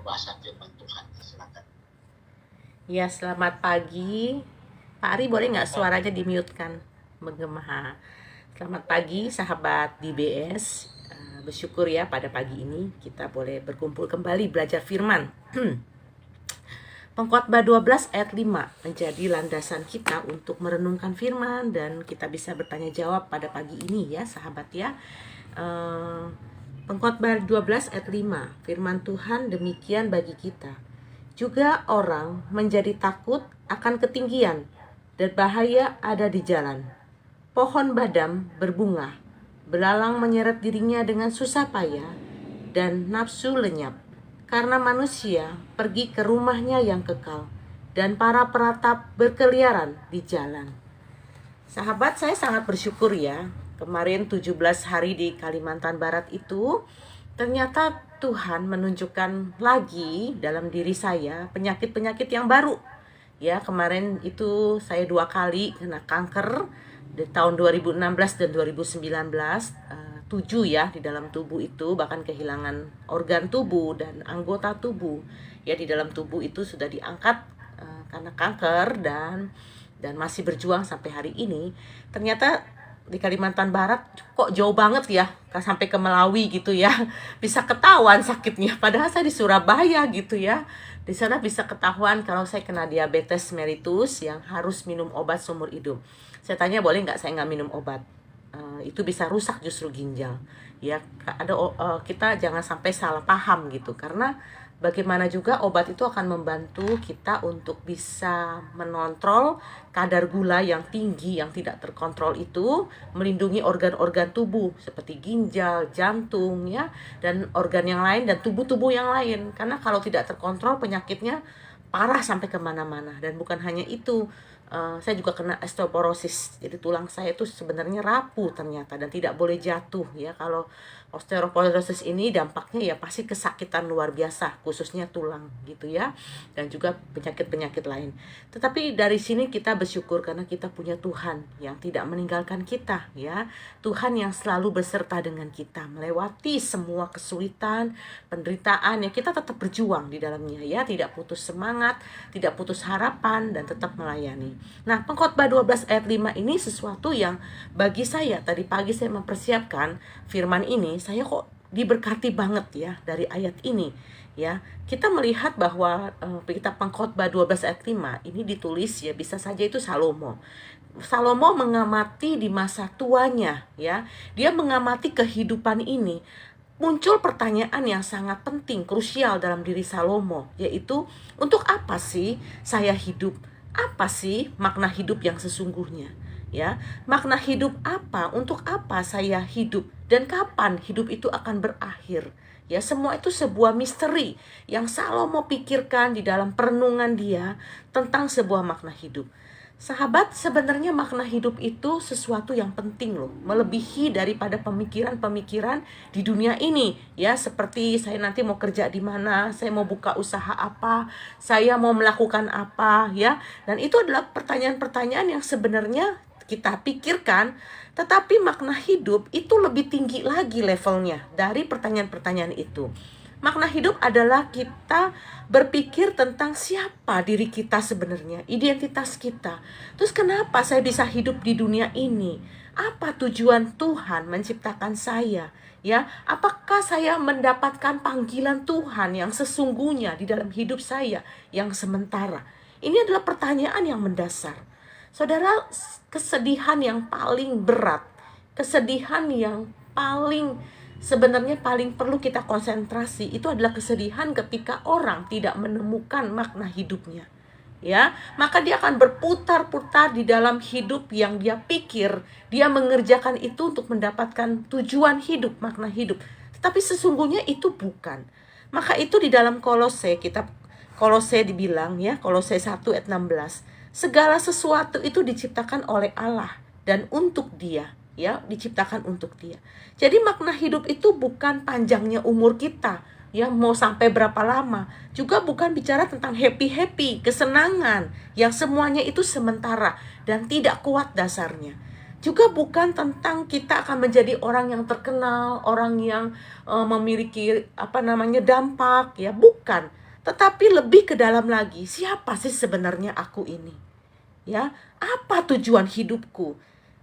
pembahasan firman Tuhan. Silakan. Ya, selamat pagi. Pak Ari, boleh nggak suaranya di-mute-kan? Menggema. Selamat pagi, sahabat DBS. Bersyukur ya pada pagi ini kita boleh berkumpul kembali belajar firman. Pengkhotbah 12 ayat 5 menjadi landasan kita untuk merenungkan firman dan kita bisa bertanya jawab pada pagi ini ya, sahabat ya. Pengkhotbah 12 ayat 5, firman Tuhan demikian bagi kita. Juga orang menjadi takut akan ketinggian dan bahaya ada di jalan. Pohon badam berbunga, belalang menyeret dirinya dengan susah payah dan nafsu lenyap. Karena manusia pergi ke rumahnya yang kekal dan para peratap berkeliaran di jalan. Sahabat, saya sangat bersyukur ya. Kemarin 17 hari di Kalimantan Barat itu ternyata Tuhan menunjukkan lagi dalam diri saya penyakit-penyakit yang baru. Ya, kemarin itu saya 2 kali kena kanker di tahun 2016 dan 2019. 7 ya di dalam tubuh itu, bahkan kehilangan organ tubuh dan anggota tubuh. Ya, di dalam tubuh itu sudah diangkat karena kanker dan masih berjuang sampai hari ini. Ternyata di Kalimantan Barat kok jauh banget ya, sampai ke Melawi gitu ya, bisa ketahuan sakitnya. Padahal saya di Surabaya gitu ya. Di sana bisa ketahuan kalau saya kena diabetes mellitus yang harus minum obat seumur hidup. Saya tanya boleh nggak saya nggak minum obat? Itu bisa rusak justru ginjal. Ya, kita jangan sampai salah paham gitu, karena bagaimana juga obat itu akan membantu kita untuk bisa mengontrol kadar gula yang tinggi yang tidak terkontrol itu, melindungi organ-organ tubuh seperti ginjal, jantung ya, dan organ yang lain dan tubuh-tubuh yang lain. Karena kalau tidak terkontrol penyakitnya parah sampai kemana-mana. Dan bukan hanya itu, saya juga kena osteoporosis. Jadi tulang saya itu sebenarnya rapuh ternyata dan tidak boleh jatuh ya. Kalau osteoporosis ini dampaknya ya pasti kesakitan luar biasa, khususnya tulang gitu ya, dan juga penyakit-penyakit lain. Tetapi dari sini kita bersyukur karena kita punya Tuhan yang tidak meninggalkan kita ya. Tuhan yang selalu beserta dengan kita melewati semua kesulitan, penderitaan ya, kita tetap berjuang di dalamnya ya, tidak putus semangat, tidak putus harapan, dan tetap melayani. Nah, Pengkhotbah 12 ayat 5 ini sesuatu yang bagi saya, tadi pagi saya mempersiapkan firman ini, saya kok diberkati banget ya dari ayat ini ya. Kita melihat bahwa kitab Pengkhotbah 12 ayat 5 ini ditulis ya, bisa saja itu Salomo. Salomo mengamati di masa tuanya ya. Dia mengamati kehidupan ini. Muncul pertanyaan yang sangat penting, krusial dalam diri Salomo, yaitu untuk apa sih saya hidup? Apa sih makna hidup yang sesungguhnya? Ya, makna hidup apa? Untuk apa saya hidup? Dan kapan hidup itu akan berakhir? Ya, semua itu sebuah misteri yang Salomo pikirkan di dalam perenungan dia tentang sebuah makna hidup. Sahabat, sebenarnya makna hidup itu sesuatu yang penting loh, melebihi daripada pemikiran-pemikiran di dunia ini ya, seperti saya nanti mau kerja di mana, saya mau buka usaha apa, saya mau melakukan apa ya. Dan itu adalah pertanyaan-pertanyaan yang sebenarnya kita pikirkan, tetapi makna hidup itu lebih tinggi lagi levelnya dari pertanyaan-pertanyaan itu. Makna hidup adalah kita berpikir tentang siapa diri kita sebenarnya, identitas kita. Terus kenapa saya bisa hidup di dunia ini? Apa tujuan Tuhan menciptakan saya? Ya, apakah saya mendapatkan panggilan Tuhan yang sesungguhnya di dalam hidup saya yang sementara? Ini adalah pertanyaan yang mendasar. Saudara, kesedihan yang paling berat, kesedihan yang sebenarnya paling perlu kita konsentrasi itu adalah kesedihan ketika orang tidak menemukan makna hidupnya. Ya, maka dia akan berputar-putar di dalam hidup yang dia pikir dia mengerjakan itu untuk mendapatkan tujuan hidup, makna hidup. Tetapi sesungguhnya itu bukan. Maka itu di dalam Kolose, kitab Kolose dibilang ya, Kolose 1 ayat 16, segala sesuatu itu diciptakan oleh Allah dan untuk Dia. Ya, diciptakan untuk Dia. Jadi makna hidup itu bukan panjangnya umur kita, ya mau sampai berapa lama. Juga bukan bicara tentang happy-happy, kesenangan, yang semuanya itu sementara dan tidak kuat dasarnya. Juga bukan tentang kita akan menjadi orang yang terkenal, orang yang memiliki dampak, ya bukan. bukan, tetapi lebih ke dalam lagi, siapa sih sebenarnya aku ini? Ya, apa tujuan hidupku?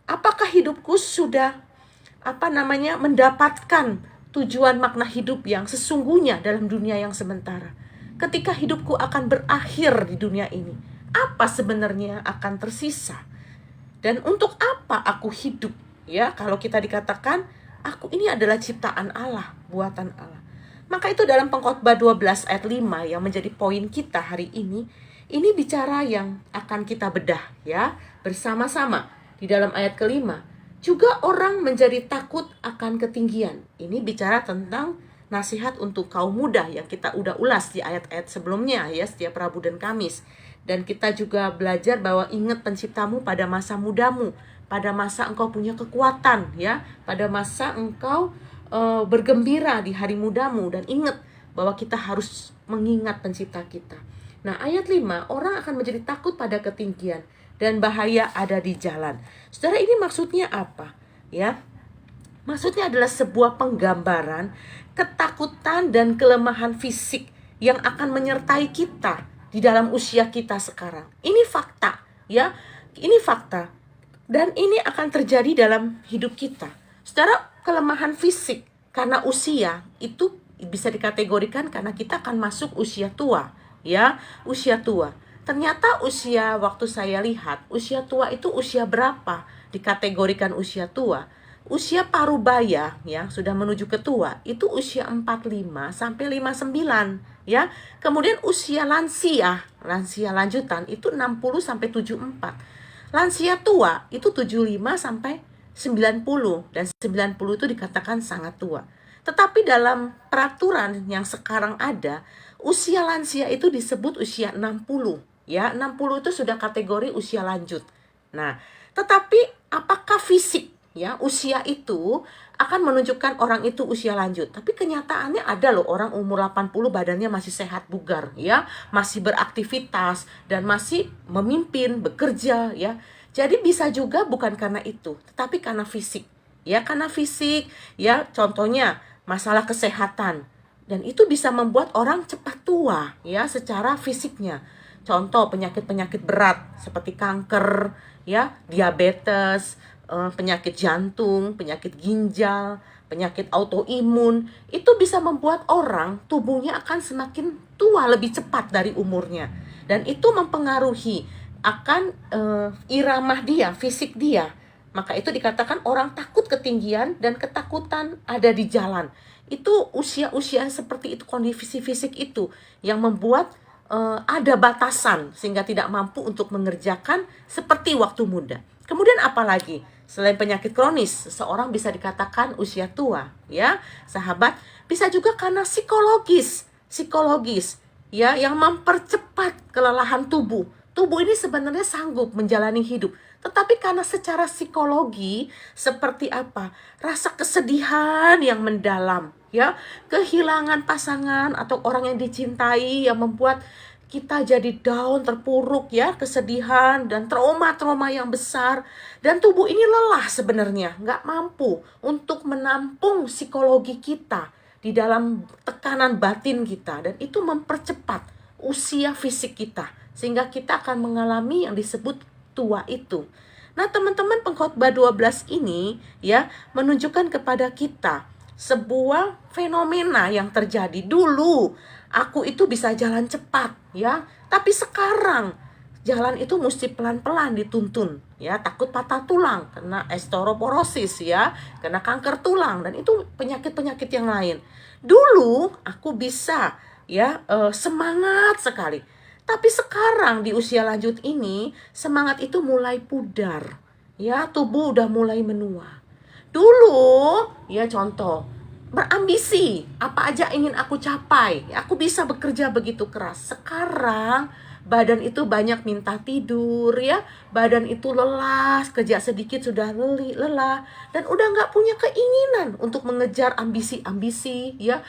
Apakah hidupku sudah mendapatkan tujuan makna hidup yang sesungguhnya dalam dunia yang sementara? Ketika hidupku akan berakhir di dunia ini, apa sebenarnya akan tersisa? Dan untuk apa aku hidup? Ya, kalau kita dikatakan aku ini adalah ciptaan Allah, buatan Allah. Maka itu dalam Pengkhotbah 12 ayat 5 yang menjadi poin kita hari ini bicara yang akan kita bedah ya, bersama-sama di dalam ayat kelima. Juga orang menjadi takut akan ketinggian. Ini bicara tentang nasihat untuk kaum muda yang kita udah ulas di ayat-ayat sebelumnya ya, setiap Rabu dan Kamis. Dan kita juga belajar bahwa ingat penciptamu pada masa mudamu, pada masa engkau punya kekuatan ya, pada masa engkau bergembira di hari mudamu, dan ingat bahwa kita harus mengingat pencipta kita. Nah, ayat 5, orang akan menjadi takut pada ketinggian dan bahaya ada di jalan. Saudara, ini maksudnya apa? Ya, maksudnya adalah sebuah penggambaran ketakutan dan kelemahan fisik yang akan menyertai kita di dalam usia kita sekarang. Ini fakta, ya. Ini fakta. Dan ini akan terjadi dalam hidup kita. Saudara, kelemahan fisik karena usia itu bisa dikategorikan karena kita akan masuk usia tua, ya, usia tua. Ternyata usia, waktu saya lihat, usia tua itu usia berapa dikategorikan usia tua? Usia parubaya ya, sudah menuju ke tua, itu usia 45 sampai 59 ya. Kemudian usia lansia lanjutan itu 60 sampai 74. Lansia tua itu 75 sampai 90, dan 90 itu dikatakan sangat tua. Tetapi dalam peraturan yang sekarang ada, usia lansia itu disebut usia 60. Ya, 60 itu sudah kategori usia lanjut. Nah, tetapi apakah fisik ya usia itu akan menunjukkan orang itu usia lanjut? Tapi kenyataannya ada loh orang umur 80 badannya masih sehat bugar ya, masih beraktivitas dan masih memimpin, bekerja ya. Jadi bisa juga bukan karena itu, tetapi karena fisik. Ya, karena fisik ya, contohnya masalah kesehatan. Dan itu bisa membuat orang cepat tua ya secara fisiknya. Contoh penyakit-penyakit berat seperti kanker, ya, diabetes, penyakit jantung, penyakit ginjal, penyakit autoimun, itu bisa membuat orang tubuhnya akan semakin tua lebih cepat dari umurnya. Dan itu mempengaruhi akan irama dia, fisik dia. Maka itu dikatakan orang takut ketinggian dan ketakutan ada di jalan. Itu usia-usia seperti itu, kondisi fisik itu yang membuat ada batasan sehingga tidak mampu untuk mengerjakan seperti waktu muda. Kemudian apalagi? Selain penyakit kronis, seseorang bisa dikatakan usia tua, ya, sahabat. Bisa juga karena psikologis, ya, yang mempercepat kelelahan tubuh. Tubuh ini sebenarnya sanggup menjalani hidup, tetapi karena secara psikologi seperti apa? Rasa kesedihan yang mendalam, ya, kehilangan pasangan atau orang yang dicintai yang membuat kita jadi down, terpuruk ya, kesedihan dan trauma-trauma yang besar. Dan tubuh ini lelah sebenarnya, nggak mampu untuk menampung psikologi kita di dalam tekanan batin kita. Dan itu mempercepat usia fisik kita, sehingga kita akan mengalami yang disebut tua itu. Nah teman-teman, Pengkhotbah 12 ini ya menunjukkan kepada kita sebuah fenomena yang terjadi. Dulu aku itu bisa jalan cepat ya, tapi sekarang jalan itu mesti pelan-pelan dituntun ya, takut patah tulang, kena osteoporosis ya, kena kanker tulang, dan itu penyakit-penyakit yang lain. Dulu aku bisa ya semangat sekali, tapi sekarang di usia lanjut ini semangat itu mulai pudar ya, tubuh udah mulai menua. Dulu ya contoh, berambisi, apa aja ingin aku capai, aku bisa bekerja begitu keras. Sekarang badan itu banyak minta tidur ya, badan itu lelah, kerja sedikit sudah lelah, dan udah gak punya keinginan untuk mengejar ambisi-ambisi ya.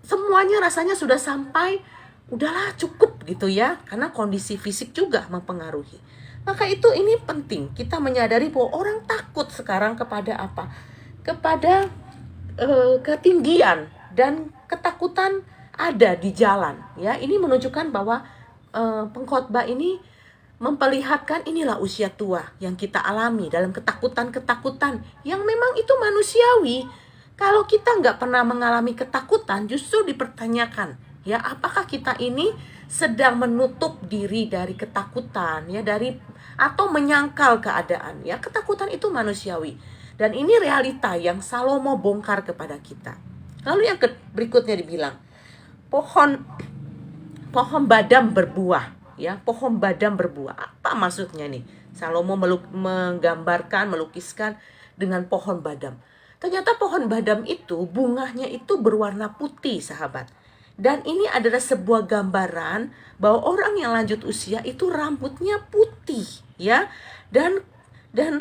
Semuanya rasanya sudah sampai, udahlah cukup gitu ya, karena kondisi fisik juga mempengaruhi. Maka itu ini penting kita menyadari bahwa orang takut sekarang kepada apa? Kepada ketinggian dan ketakutan ada di jalan, ya. Ini menunjukkan bahwa pengkhotbah ini memperlihatkan inilah usia tua yang kita alami dalam ketakutan-ketakutan yang memang itu manusiawi. Kalau kita nggak pernah mengalami ketakutan, justru dipertanyakan, ya, apakah kita ini sedang menutup diri dari ketakutan, ya, atau menyangkal keadaan, ya. Ketakutan itu manusiawi, dan ini realita yang Salomo bongkar kepada kita. Lalu yang berikutnya dibilang, pohon badam berbuah, ya. Pohon badam berbuah, apa maksudnya nih? Salomo menggambarkan, melukiskan dengan pohon badam. Ternyata pohon badam itu bunganya itu berwarna putih, sahabat. Dan ini adalah sebuah gambaran bahwa orang yang lanjut usia itu rambutnya putih, ya. Dan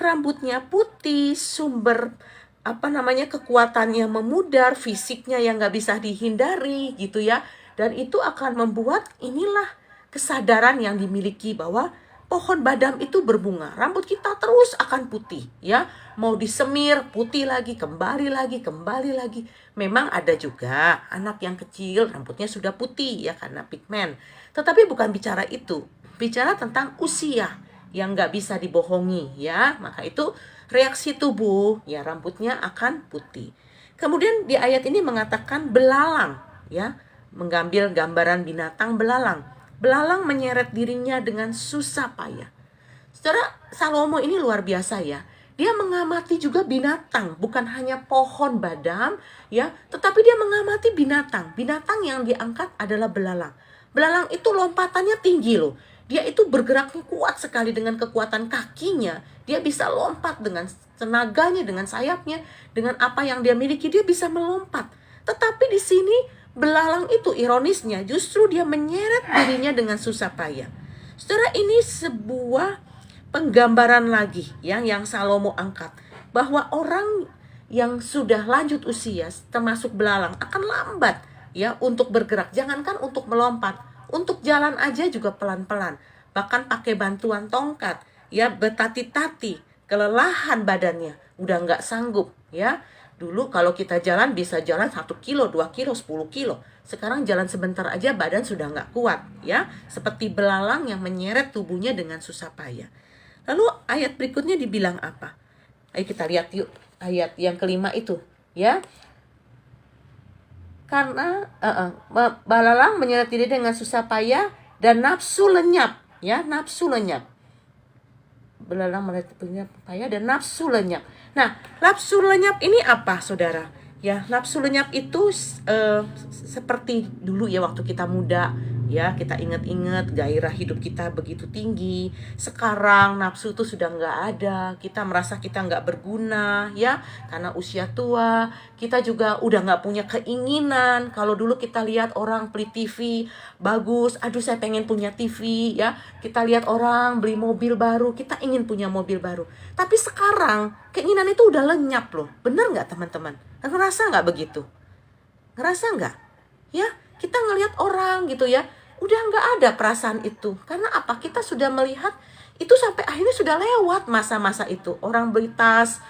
rambutnya putih, sumber kekuatannya memudar, fisiknya yang nggak bisa dihindari, gitu ya. Dan itu akan membuat inilah kesadaran yang dimiliki bahwa pohon badam itu berbunga. Rambut kita terus akan putih, ya. Mau disemir, putih lagi, kembali lagi. Memang ada juga anak yang kecil rambutnya sudah putih, ya, karena pigmen. Tetapi bukan bicara itu. Bicara tentang usia yang nggak bisa dibohongi, ya. Maka itu reaksi tubuh, ya, rambutnya akan putih. Kemudian di ayat ini mengatakan belalang, ya. Mengambil gambaran binatang belalang. Belalang menyeret dirinya dengan susah payah. Saudara, Salomo ini luar biasa, ya. Dia mengamati juga binatang, bukan hanya pohon badam, ya, tetapi dia mengamati binatang. Binatang yang diangkat adalah belalang. Belalang itu lompatannya tinggi loh. Dia itu bergeraknya kuat sekali dengan kekuatan kakinya. Dia bisa lompat dengan tenaganya, dengan sayapnya, dengan apa yang dia miliki, dia bisa melompat. Tetapi di sini belalang itu ironisnya justru dia menyeret dirinya dengan susah payah. Saudara, ini sebuah penggambaran lagi yang Salomo angkat, bahwa orang yang sudah lanjut usia termasuk belalang akan lambat, ya, untuk bergerak. Jangankan untuk melompat, untuk jalan aja juga pelan-pelan, bahkan pakai bantuan tongkat, ya, bertati-tati, kelelahan badannya, udah nggak sanggup, ya. Dulu kalau kita jalan bisa jalan 1 kilo, 2 kilo, 10 kilo. Sekarang jalan sebentar aja badan sudah nggak kuat, ya. Seperti belalang yang menyeret tubuhnya dengan susah payah. Lalu ayat berikutnya dibilang apa? Ayo kita lihat yuk ayat yang kelima itu, ya. Karena belalang menyeret diri dengan susah payah dan nafsu lenyap, ya, nafsu lenyap. Belalang menyeret diri payah dan nafsu lenyap. Nah, nafsu lenyap ini apa, saudara? Ya, nafsu lenyap itu seperti dulu, ya, waktu kita muda, ya, kita ingat-ingat gairah hidup kita begitu tinggi. Sekarang nafsu itu sudah nggak ada. Kita merasa kita nggak berguna, ya, karena usia tua. Kita juga udah nggak punya keinginan. Kalau dulu kita lihat orang beli TV bagus, aduh saya pengen punya TV, ya. Kita lihat orang beli mobil baru, kita ingin punya mobil baru. Tapi sekarang keinginan itu udah lenyap loh. Bener nggak, teman-teman? Ngerasa nggak begitu? Ngerasa nggak? Ya, kita ngelihat orang gitu, ya, udah nggak ada perasaan itu. Karena apa? Kita sudah melihat itu sampai akhirnya sudah lewat masa-masa itu. Orang beli tas,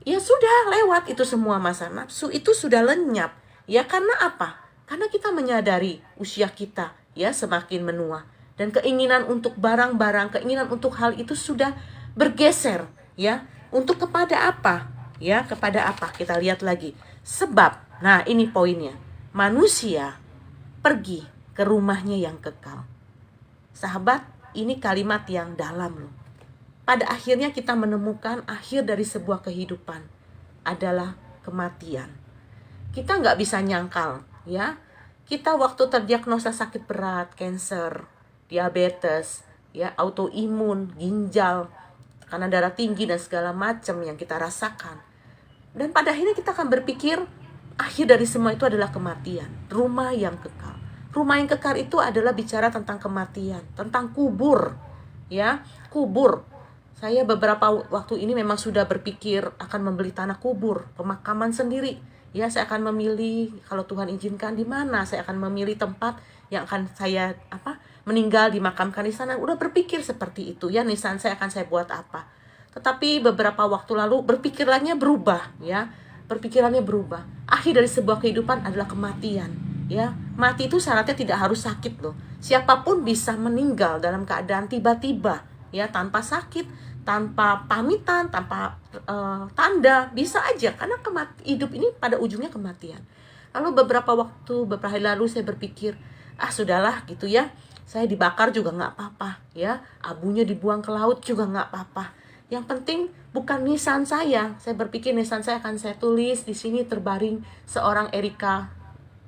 ya sudah lewat itu semua masa. Nafsu itu sudah lenyap. Ya, karena apa? Karena kita menyadari usia kita, ya, semakin menua. Dan keinginan untuk barang-barang, keinginan untuk hal itu sudah bergeser, ya. Untuk kepada apa? Ya, kepada apa? Kita lihat lagi. Sebab, nah ini poinnya. Manusia pergi ke rumahnya yang kekal. Sahabat, ini kalimat yang dalam loh. Pada akhirnya kita menemukan akhir dari sebuah kehidupan adalah kematian. Kita nggak bisa nyangkal, ya. Kita waktu terdiagnosa sakit berat, kanker, diabetes, ya, autoimun, ginjal, tekanan darah tinggi dan segala macam yang kita rasakan. Dan pada akhirnya kita akan berpikir akhir dari semua itu adalah kematian, rumah yang kekal. Rumah yang kekal itu adalah bicara tentang kematian, tentang kubur, ya, kubur. Saya beberapa waktu ini memang sudah berpikir akan membeli tanah kubur, pemakaman sendiri. Ya, saya akan memilih, kalau Tuhan izinkan, di mana saya akan memilih tempat yang akan saya meninggal, dimakamkan di sana. Udah berpikir seperti itu, ya, nisan saya buat apa. Tetapi beberapa waktu lalu berpikirannya berubah, ya. Berpikirannya berubah. Akhir dari sebuah kehidupan adalah kematian, Ya, mati itu syaratnya tidak harus sakit loh. Siapapun bisa meninggal dalam keadaan tiba-tiba, ya, tanpa sakit, tanpa pamitan, tanpa tanda, bisa aja, karena hidup ini pada ujungnya kematian. Lalu beberapa hari lalu saya berpikir, sudahlah gitu ya, saya dibakar juga nggak apa-apa, ya, abunya dibuang ke laut juga nggak apa-apa. Yang penting bukan nisan saya. Saya berpikir nisan saya akan saya tulis di sini terbaring seorang Erika,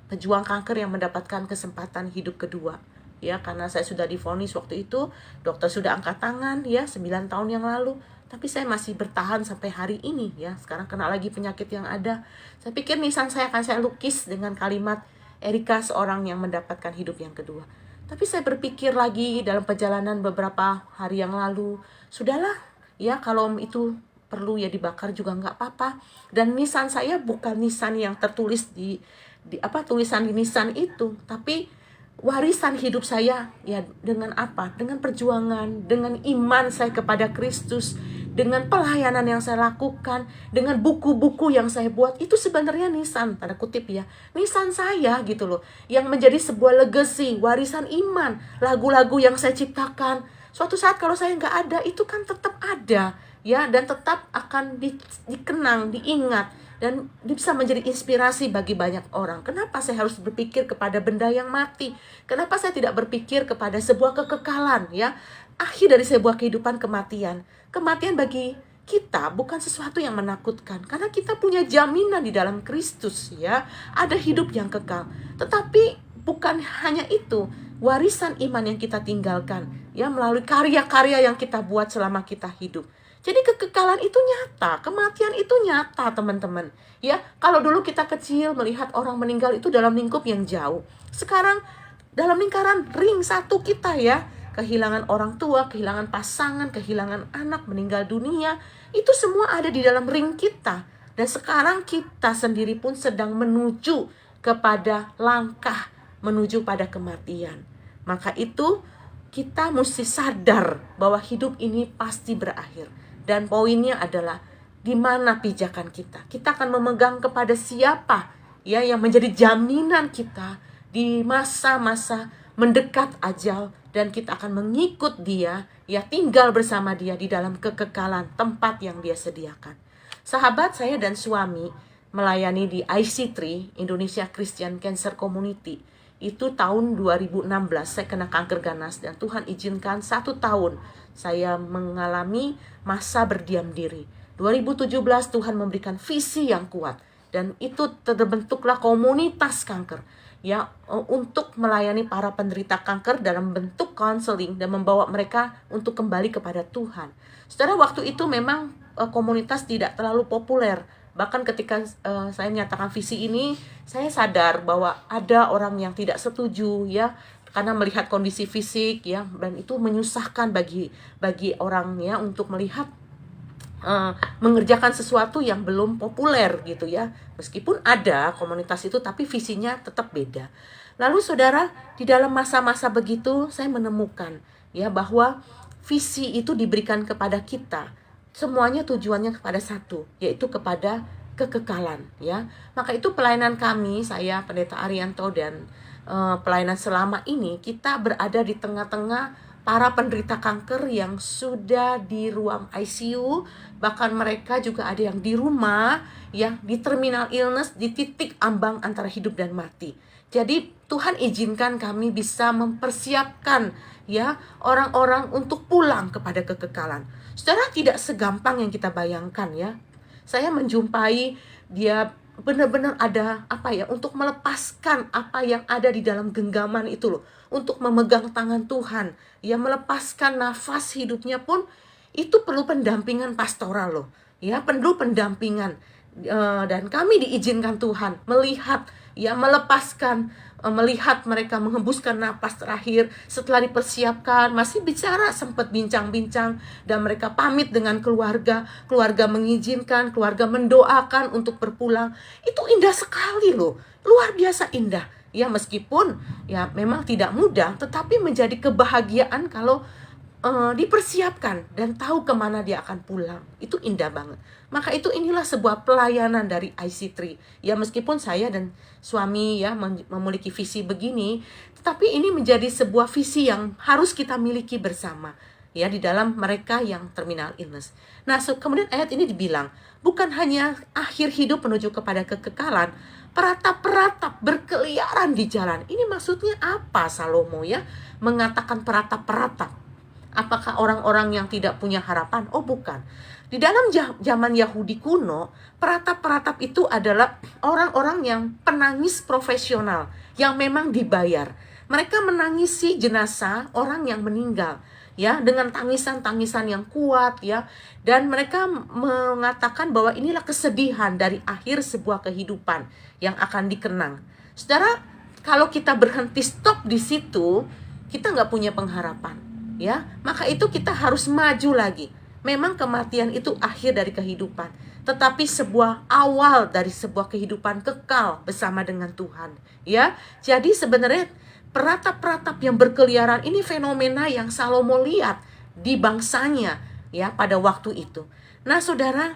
pejuang kanker yang mendapatkan kesempatan hidup kedua. Ya, karena saya sudah divonis waktu itu, dokter sudah angkat tangan ya 9 tahun yang lalu, tapi saya masih bertahan sampai hari ini ya. Sekarang kena lagi penyakit yang ada. Saya pikir nisan saya akan saya lukis dengan kalimat Erika, seorang yang mendapatkan hidup yang kedua. Tapi saya berpikir lagi dalam perjalanan beberapa hari yang lalu, sudahlah ya, kalau itu perlu ya dibakar juga nggak apa-apa. Dan nisan saya bukan nisan yang tertulis di tulisan di nisan itu, tapi warisan hidup saya ya dengan apa? Dengan perjuangan, dengan iman saya kepada Kristus, dengan pelayanan yang saya lakukan, dengan buku-buku yang saya buat. Itu sebenarnya nisan, tanda kutip ya, nisan saya gitu loh, yang menjadi sebuah legacy, warisan iman. Lagu-lagu yang saya ciptakan, suatu saat kalau saya nggak ada, itu kan tetap ada ya, dan tetap akan dikenang, diingat, dan bisa menjadi inspirasi bagi banyak orang. Kenapa saya harus berpikir kepada benda yang mati? Kenapa saya tidak berpikir kepada sebuah kekekalan ya? Akhir dari sebuah kehidupan kematian. Kematian bagi kita bukan sesuatu yang menakutkan, karena kita punya jaminan di dalam Kristus ya. Ada hidup yang kekal. Tetapi bukan hanya itu, warisan iman yang kita tinggalkan ya melalui karya-karya yang kita buat selama kita hidup. Jadi kekekalan itu nyata, kematian itu nyata teman-teman. Ya, kalau dulu kita kecil melihat orang meninggal itu dalam lingkup yang jauh. Sekarang dalam lingkaran ring satu kita ya. Kehilangan orang tua, kehilangan pasangan, kehilangan anak, meninggal dunia. Itu semua ada di dalam ring kita. Dan sekarang kita sendiri pun sedang menuju kepada langkah menuju pada kematian. Maka itu kita mesti sadar bahwa hidup ini pasti berakhir. Dan poinnya adalah di mana pijakan kita. Kita akan memegang kepada siapa ya yang menjadi jaminan kita di masa-masa mendekat ajal, dan kita akan mengikut dia ya, tinggal bersama dia di dalam kekekalan tempat yang dia sediakan. Sahabat, saya dan suami melayani di IC3, Indonesia Christian Cancer Community. Itu tahun 2016 saya kena kanker ganas, dan Tuhan izinkan 1 tahun saya mengalami masa berdiam diri. 2017 Tuhan memberikan visi yang kuat, dan itu terbentuklah komunitas kanker ya, untuk melayani para penderita kanker dalam bentuk konseling dan membawa mereka untuk kembali kepada Tuhan. Saudara, waktu itu memang komunitas tidak terlalu populer. Bahkan ketika saya menyatakan visi ini, saya sadar bahwa ada orang yang tidak setuju ya, karena melihat kondisi fisik ya, dan itu menyusahkan bagi orang ya untuk melihat mengerjakan sesuatu yang belum populer gitu ya. Meskipun ada komunitas itu, tapi visinya tetap beda. Lalu saudara, di dalam masa-masa begitu saya menemukan ya bahwa visi itu diberikan kepada kita. Semuanya tujuannya kepada satu, yaitu kepada kekekalan ya. Maka itu pelayanan kami, saya Pendeta Arianto dan pelayanan selama ini, kita berada di tengah-tengah para penderita kanker yang sudah di ruang ICU, bahkan mereka juga ada yang di rumah, ya, di terminal illness, di titik ambang antara hidup dan mati. Jadi Tuhan izinkan kami bisa mempersiapkan ya orang-orang untuk pulang kepada kekekalan. Saudara, tidak segampang yang kita bayangkan ya. Saya menjumpai dia benar-benar ada untuk melepaskan apa yang ada di dalam genggaman itu loh, untuk memegang tangan Tuhan ya, melepaskan nafas hidupnya pun itu perlu pendampingan pastoral loh ya, perlu pendampingan. Dan kami diizinkan Tuhan melihat ya, melepaskan, melihat mereka menghembuskan napas terakhir setelah dipersiapkan, masih bicara, sempat bincang-bincang, dan mereka pamit dengan keluarga mengizinkan, keluarga mendoakan untuk berpulang. Itu indah sekali loh, luar biasa indah ya, meskipun ya memang tidak mudah, tetapi menjadi kebahagiaan kalau dipersiapkan dan tahu kemana dia akan pulang. Itu indah banget. Maka inilah sebuah pelayanan dari IC3. Ya, meskipun saya dan suami ya memiliki visi begini, tetapi ini menjadi sebuah visi yang harus kita miliki bersama ya di dalam mereka yang terminal illness. Nah, kemudian ayat ini dibilang, bukan hanya akhir hidup menuju kepada kekekalan, peratap-peratap berkeliaran di jalan. Ini maksudnya apa Salomo ya? Mengatakan peratap-peratap. Apakah orang-orang yang tidak punya harapan? Oh, bukan. Di dalam zaman Yahudi kuno, peratap-peratap itu adalah orang-orang yang penangis profesional, yang memang dibayar. Mereka menangisi jenazah orang yang meninggal, ya, dengan tangisan-tangisan yang kuat, ya. Dan mereka mengatakan bahwa inilah kesedihan dari akhir sebuah kehidupan yang akan dikenang. Saudara, kalau kita berhenti stop di situ, kita nggak punya pengharapan. Ya, maka kita harus maju lagi. Memang kematian itu akhir dari kehidupan, tetapi sebuah awal dari sebuah kehidupan kekal bersama dengan Tuhan. Ya, jadi sebenarnya peratap-peratap yang berkeliaran ini fenomena yang Salomo lihat di bangsanya ya pada waktu itu. Nah, saudara,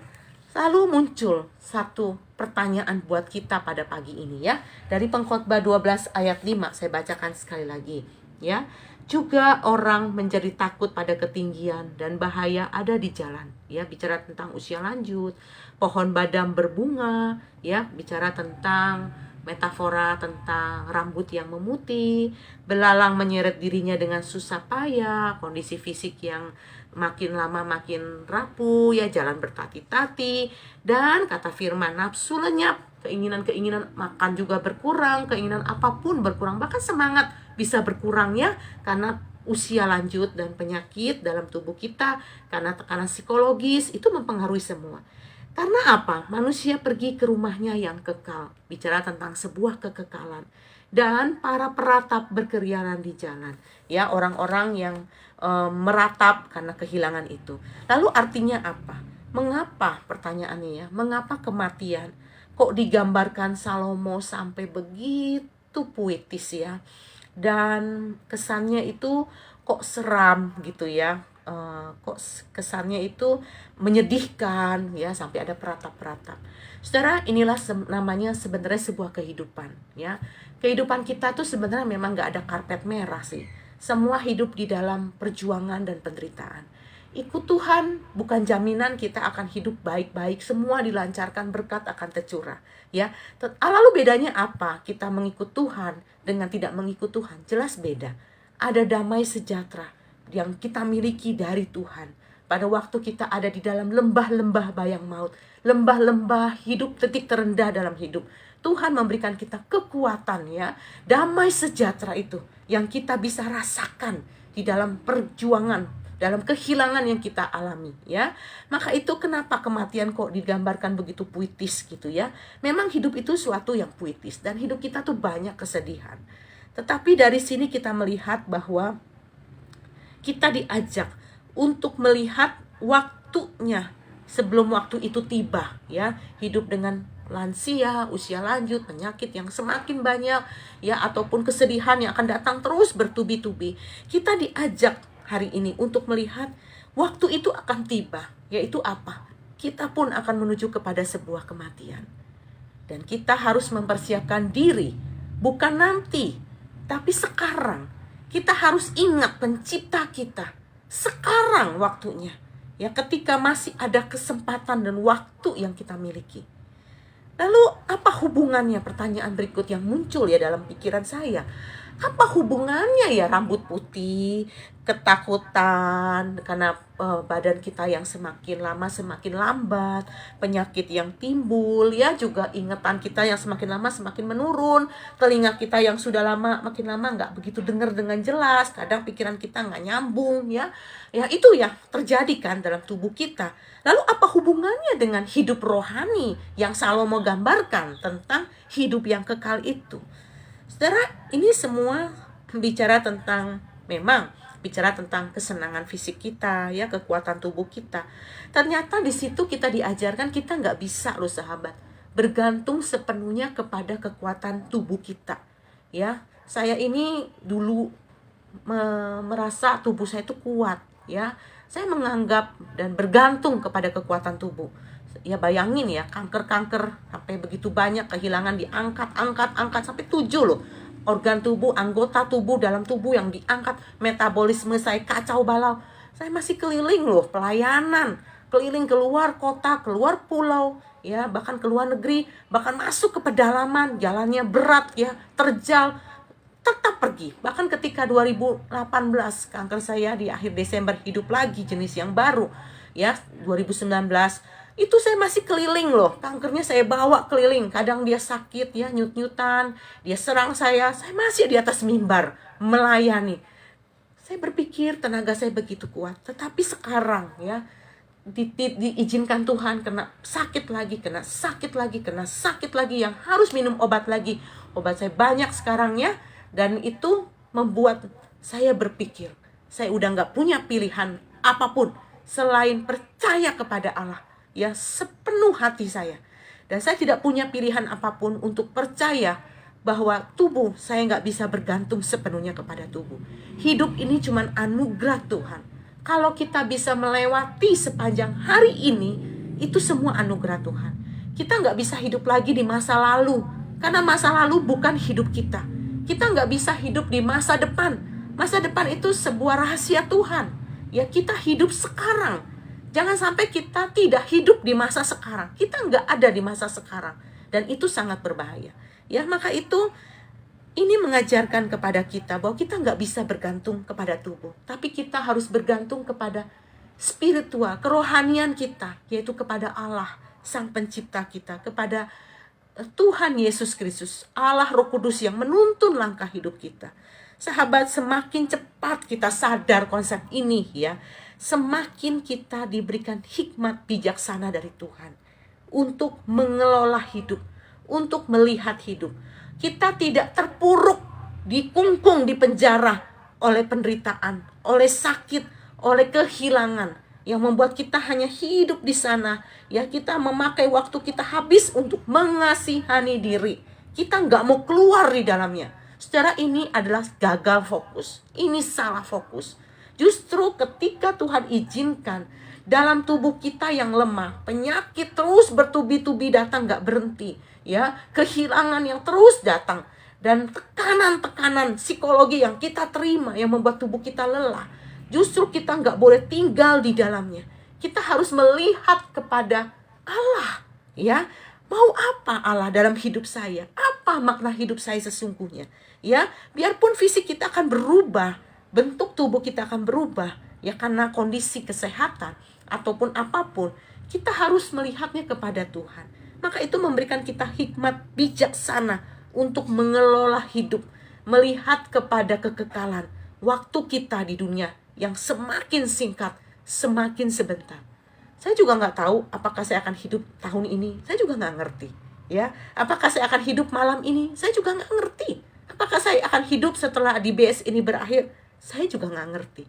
lalu muncul satu pertanyaan buat kita pada pagi ini ya. Dari Pengkhotbah 12 ayat 5 saya bacakan sekali lagi ya. Juga orang menjadi takut pada ketinggian dan bahaya ada di jalan. Ya, bicara tentang usia lanjut, pohon badam berbunga, ya, bicara tentang metafora tentang rambut yang memutih, belalang menyeret dirinya dengan susah payah, kondisi fisik yang makin lama makin rapuh, ya, jalan bertati-tati, dan kata firman nafsu lenyap, keinginan-keinginan makan juga berkurang, keinginan apapun berkurang, bahkan semangat bisa berkurang ya, karena usia lanjut dan penyakit dalam tubuh kita, karena tekanan psikologis, itu mempengaruhi semua. Karena apa? Manusia pergi ke rumahnya yang kekal, bicara tentang sebuah kekekalan. Dan para peratap berkeliaran di jalan, ya, orang-orang yang meratap karena kehilangan itu. Lalu artinya apa? Mengapa, pertanyaannya ya, mengapa kematian kok digambarkan Salomo sampai begitu puitis ya? Dan kesannya itu kok seram gitu ya, kok kesannya itu menyedihkan ya, sampai ada peratap-peratap. Saudara, inilah namanya sebenarnya sebuah kehidupan ya. Kehidupan kita tuh sebenarnya memang gak ada karpet merah sih. Semua hidup di dalam perjuangan dan penderitaan. Ikut Tuhan bukan jaminan kita akan hidup baik-baik, semua dilancarkan, berkat akan tercurah ya. Lalu bedanya apa kita mengikut Tuhan dengan tidak mengikut Tuhan? Jelas beda. Ada damai sejahtera yang kita miliki dari Tuhan pada waktu kita ada di dalam lembah-lembah bayang maut, lembah-lembah hidup titik terendah dalam hidup. Tuhan memberikan kita kekuatan ya, damai sejahtera itu yang kita bisa rasakan di dalam perjuangan, dalam kehilangan yang kita alami ya. Maka itu kenapa kematian kok digambarkan begitu puitis gitu ya. Memang hidup itu suatu yang puitis dan hidup kita tuh banyak kesedihan. Tetapi dari sini kita melihat bahwa kita diajak untuk melihat waktunya sebelum waktu itu tiba ya. Hidup dengan lansia, usia lanjut, penyakit yang semakin banyak ya, ataupun kesedihan yang akan datang terus bertubi-tubi. Kita diajak hari ini untuk melihat waktu itu akan tiba, yaitu apa? Kita pun akan menuju kepada sebuah kematian. Dan kita harus mempersiapkan diri, bukan nanti, tapi sekarang. Kita harus ingat pencipta kita. Sekarang waktunya. Ya, ketika masih ada kesempatan dan waktu yang kita miliki. Lalu apa hubungannya, pertanyaan berikut yang muncul ya dalam pikiran saya. Apa hubungannya ya rambut putih, ketakutan karena badan kita yang semakin lama semakin lambat, penyakit yang timbul ya, juga ingatan kita yang semakin lama semakin menurun, telinga kita yang sudah lama makin lama nggak begitu dengar dengan jelas, kadang pikiran kita nggak nyambung ya. Ya itu ya terjadi kan dalam tubuh kita. Lalu apa hubungannya dengan hidup rohani yang Salomo gambarkan tentang hidup yang kekal itu? Saudara, ini semua bicara tentang, memang bicara tentang kesenangan fisik kita ya, kekuatan tubuh kita. Ternyata di situ kita diajarkan kita nggak bisa loh sahabat bergantung sepenuhnya kepada kekuatan tubuh kita ya. Saya ini dulu merasa tubuh saya itu kuat ya. Saya menganggap dan bergantung kepada kekuatan tubuh. Ya bayangin ya, kanker-kanker sampai begitu banyak, kehilangan diangkat sampai 7 loh. Organ tubuh, anggota tubuh dalam tubuh yang diangkat, metabolisme saya kacau balau. Saya masih keliling loh, pelayanan, keliling keluar kota, keluar pulau, ya bahkan ke luar negeri, bahkan masuk ke pedalaman, jalannya berat ya, terjal, tetap pergi. Bahkan ketika 2018 kanker saya di akhir Desember hidup lagi, jenis yang baru ya, 2019 itu saya masih keliling loh, kankernya saya bawa keliling. Kadang dia sakit ya, nyut-nyutan, dia serang saya masih di atas mimbar melayani. Saya berpikir tenaga saya begitu kuat, tetapi sekarang ya diizinkan Tuhan kena sakit lagi, kena sakit lagi, yang harus minum obat lagi. Obat saya banyak sekarang ya, dan itu membuat saya berpikir, saya udah gak punya pilihan apapun selain percaya kepada Allah ya sepenuh hati saya. Dan saya tidak punya pilihan apapun untuk percaya bahwa tubuh saya gak bisa bergantung sepenuhnya kepada tubuh. Hidup ini cuma anugerah Tuhan. Kalau kita bisa melewati sepanjang hari ini, itu semua anugerah Tuhan. Kita gak bisa hidup lagi di masa lalu, karena masa lalu bukan hidup kita. Kita gak bisa hidup di masa depan. Masa depan itu sebuah rahasia Tuhan. Ya kita hidup sekarang. Jangan sampai kita tidak hidup di masa sekarang. Kita gak ada di masa sekarang. Dan itu sangat berbahaya. Ya maka itu ini mengajarkan kepada kita bahwa kita nggak bisa bergantung kepada tubuh, tapi kita harus bergantung kepada spiritual, kerohanian kita, yaitu kepada Allah, Sang Pencipta kita, kepada Tuhan Yesus Kristus, Allah Roh Kudus yang menuntun langkah hidup kita. Sahabat, semakin cepat kita sadar konsep ini ya, semakin kita diberikan hikmat bijaksana dari Tuhan untuk mengelola hidup, untuk melihat hidup. Kita tidak terpuruk, dikungkung di penjara oleh penderitaan, oleh sakit, oleh kehilangan yang membuat kita hanya hidup di sana. Ya kita memakai waktu kita habis untuk mengasihani diri. Kita nggak mau keluar di dalamnya. Secara ini adalah gagal fokus. Ini salah fokus. Justru ketika Tuhan izinkan dalam tubuh kita yang lemah, penyakit terus bertubi-tubi datang gak berhenti, ya, kehilangan yang terus datang, dan tekanan-tekanan psikologi yang kita terima yang membuat tubuh kita lelah. Justru kita gak boleh tinggal di dalamnya. Kita harus melihat kepada Allah, ya. Mau apa Allah dalam hidup saya? Apa makna hidup saya sesungguhnya? Ya, biarpun fisik kita akan berubah, bentuk tubuh kita akan berubah, ya karena kondisi kesehatan ataupun apapun, kita harus melihatnya kepada Tuhan. Maka itu memberikan kita hikmat bijaksana untuk mengelola hidup, melihat kepada kekekalan waktu kita di dunia yang semakin singkat, semakin sebentar. Saya juga nggak tahu apakah saya akan hidup tahun ini, saya juga nggak ngerti. Ya, apakah saya akan hidup malam ini, saya juga nggak ngerti. Apakah saya akan hidup setelah DBS ini berakhir, saya juga nggak ngerti.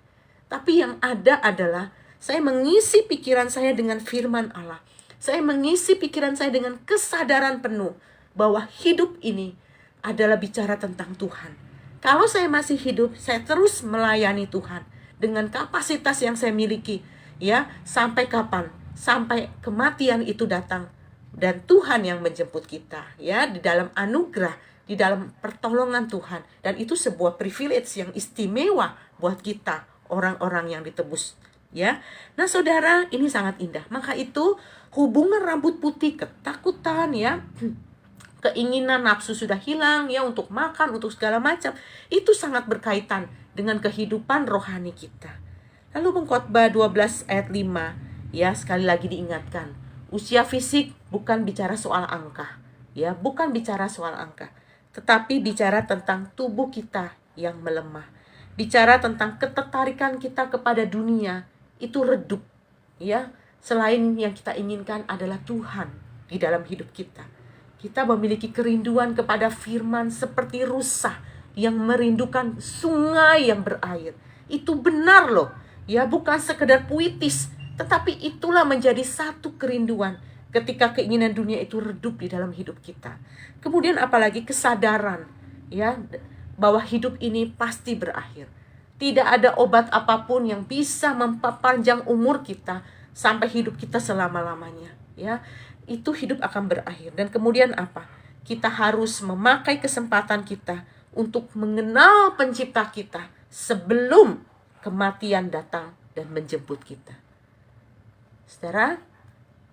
Tapi yang ada adalah saya mengisi pikiran saya dengan firman Allah. Saya mengisi pikiran saya dengan kesadaran penuh bahwa hidup ini adalah bicara tentang Tuhan. Kalau saya masih hidup, saya terus melayani Tuhan dengan kapasitas yang saya miliki. Ya, sampai kapan? Sampai kematian itu datang dan Tuhan yang menjemput kita. Ya, di dalam anugerah, di dalam pertolongan Tuhan. Dan itu sebuah privilege yang istimewa buat kita, orang-orang yang ditebus. Ya, nah saudara, ini sangat indah. Maka itu hubungan rambut putih, ketakutan ya, keinginan nafsu sudah hilang ya untuk makan, untuk segala macam, itu sangat berkaitan dengan kehidupan rohani kita. Lalu Pengkhotbah 12 ayat 5 ya, sekali lagi diingatkan, usia fisik bukan bicara soal angka ya, bukan bicara soal angka, tetapi bicara tentang tubuh kita yang melemah, bicara tentang ketertarikan kita kepada dunia itu redup ya. Selain yang kita inginkan adalah Tuhan di dalam hidup kita. Kita memiliki kerinduan kepada firman seperti rusa yang merindukan sungai yang berair. Itu benar loh ya, bukan sekedar puitis, tetapi itulah menjadi satu kerinduan ketika keinginan dunia itu redup di dalam hidup kita. Kemudian apalagi kesadaran ya bahwa hidup ini pasti berakhir. Tidak ada obat apapun yang bisa memperpanjang umur kita sampai hidup kita selama-lamanya, ya. Itu hidup akan berakhir. Dan kemudian apa? Kita harus memakai kesempatan kita untuk mengenal pencipta kita sebelum kematian datang dan menjemput kita. Saudara,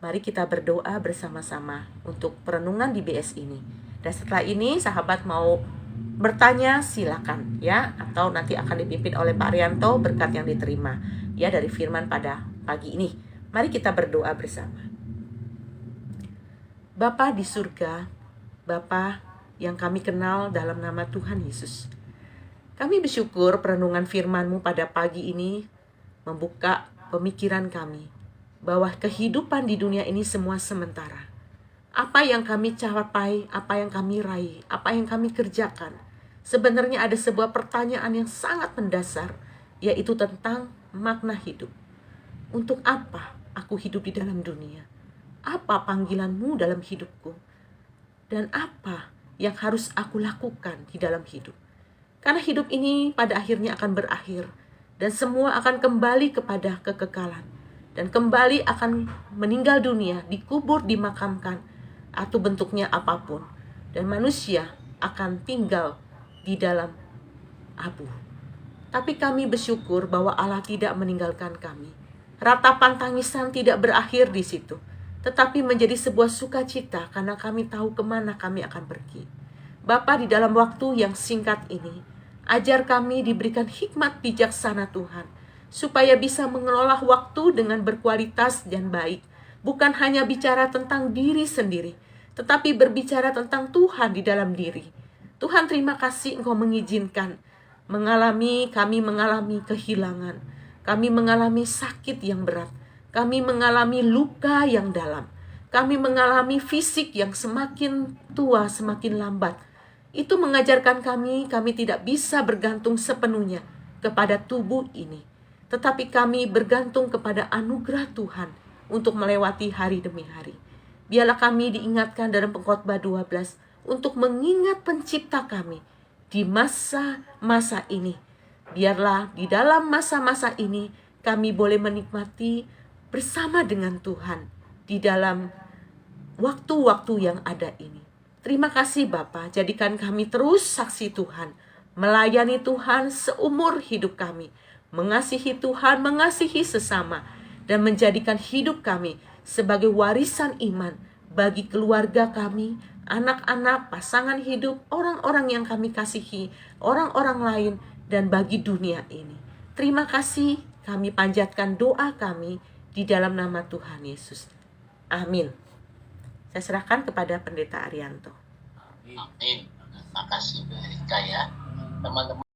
mari kita berdoa bersama-sama untuk perenungan di BS ini. Dan setelah ini sahabat mau bertanya, silakan ya, atau nanti akan dipimpin oleh Pak Rianto berkat yang diterima ya dari firman pada pagi ini. Mari kita berdoa bersama. Bapa di surga, Bapa yang kami kenal dalam nama Tuhan Yesus, kami bersyukur perenungan firman-Mu pada pagi ini membuka pemikiran kami bahwa kehidupan di dunia ini semua sementara. Apa yang kami capai, apa yang kami raih, apa yang kami kerjakan, sebenarnya ada sebuah pertanyaan yang sangat mendasar, yaitu tentang makna hidup. Untuk apa aku hidup di dalam dunia? Apa panggilan-Mu dalam hidupku? Dan apa yang harus aku lakukan di dalam hidup? Karena hidup ini pada akhirnya akan berakhir, dan semua akan kembali kepada kekekalan, dan kembali akan meninggal dunia, dikubur, dimakamkan, atau bentuknya apapun. Dan manusia akan tinggal di dalam abu. Tapi kami bersyukur bahwa Allah tidak meninggalkan kami. Ratapan tangisan tidak berakhir di situ, tetapi menjadi sebuah sukacita karena kami tahu kemana kami akan pergi. Bapa, di dalam waktu yang singkat ini, ajar kami diberikan hikmat bijaksana Tuhan, supaya bisa mengelola waktu dengan berkualitas dan baik. Bukan hanya bicara tentang diri sendiri, tetapi berbicara tentang Tuhan di dalam diri. Tuhan, terima kasih Engkau mengizinkan kami mengalami kehilangan. Kami mengalami sakit yang berat. Kami mengalami luka yang dalam. Kami mengalami fisik yang semakin tua, semakin lambat. Itu mengajarkan kami tidak bisa bergantung sepenuhnya kepada tubuh ini, tetapi kami bergantung kepada anugerah Tuhan untuk melewati hari demi hari. Biarlah kami diingatkan dalam Pengkhotbah 12 untuk mengingat pencipta kami di masa-masa ini. Biarlah di dalam masa-masa ini kami boleh menikmati bersama dengan Tuhan di dalam waktu-waktu yang ada ini. Terima kasih Bapa, jadikan kami terus saksi Tuhan, melayani Tuhan seumur hidup kami, mengasihi Tuhan, mengasihi sesama, dan menjadikan hidup kami sebagai warisan iman bagi keluarga kami, anak-anak, pasangan hidup, orang-orang yang kami kasihi, orang-orang lain, dan bagi dunia ini. Terima kasih, kami panjatkan doa kami di dalam nama Tuhan Yesus. Amin. Saya serahkan kepada Pendeta Arianto. Amin. Terima kasih Bu Erika ya. Teman-teman